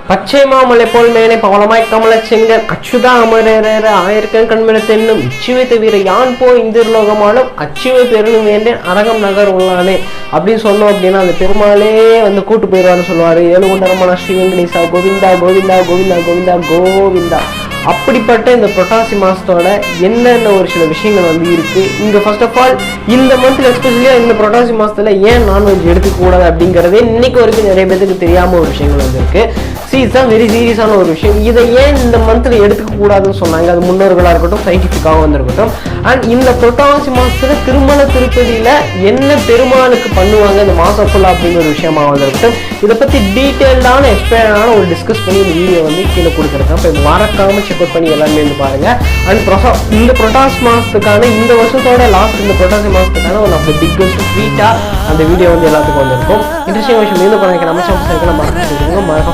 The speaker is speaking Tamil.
பச்சை மாமலை போல் மேனை பவளமாய் கமல செங்கர் அச்சுதா அமரேற ஆயிரக்கண் கண்மல தென்னும் இச்சுவை தவிர யான் போய் இந்திரலோகமானும் அச்சுவை பெருணும் வேண்டேன் அரங்கம் நகர் உள்ளானே அப்படின்னு சொன்னோம் அப்படின்னா அந்த பெருமாளே வந்து கூட்டு போயிடுவான்னு சொல்லுவாரு. ஏழுகுண்டரமான ஸ்ரீ வெங்கடேசா கோவிந்தா கோவிந்தா கோவிந்தா கோவிந்தா கோவிந்தா. அப்படிப்பட்ட இந்த புரட்டாசி மாசத்தோட என்னென்ன ஒரு சில விஷயங்கள் வந்து இருக்கு இங்க. ஃபர்ஸ்ட் ஆஃப் ஆல் இந்த மந்த்ல எஸ்பெஷலியா இந்த புரட்டாசி மாசத்துல ஏன் நான்வெஜ் எடுத்துக்கூடாது அப்படிங்கறதே இன்னைக்கு வரைக்கும் நிறைய பேருக்கு தெரியாம ஒரு விஷயங்கள் வந்து இருக்கு. இதுதான் வெரி சீரியஸான ஒரு விஷயம். இதை ஏன் இந்த மந்த்ல எடுத்துக்க கூடாதுன்னு சொன்னாங்க, அது முன்னோர்களா இருக்கட்டும் சயின்டிபிக்காக வந்திருக்கட்டும். அண்ட் இந்த புரட்டாசி மாசத்துல திருமண திருப்பதியில என்ன பெருமாளுக்கு பண்ணுவாங்க இந்த மாசம் ஃபுல்லா அப்படிங்கிற ஒரு விஷயமா வந்திருக்கட்டும். இதை பத்தி டீட்டெயில்டான எக்ஸ்பிளைனான ஒரு டிஸ்கஸ் பண்ணி இந்த வீடியோ வந்து கீழே கொடுத்துருக்கேன். இப்போ மறக்காம செக் அவுட் பண்ணி எல்லாருமே வந்து பாருங்க. அண்ட் இந்த புரட்டாசி மாசத்துக்கான இந்த வருஷத்தோட லாஸ்ட் இந்த புரட்டாசி மாசத்துக்கான ஒன் ஆஃப் த பிக்கஸ்ட் ஸ்வீட்டா அந்த வீடியோ வந்து எல்லாத்துக்கும் வந்திருக்கும். இன்ட்ரெஸ்டிங் விஷயம் மீண்டும் நம்ம மறக்க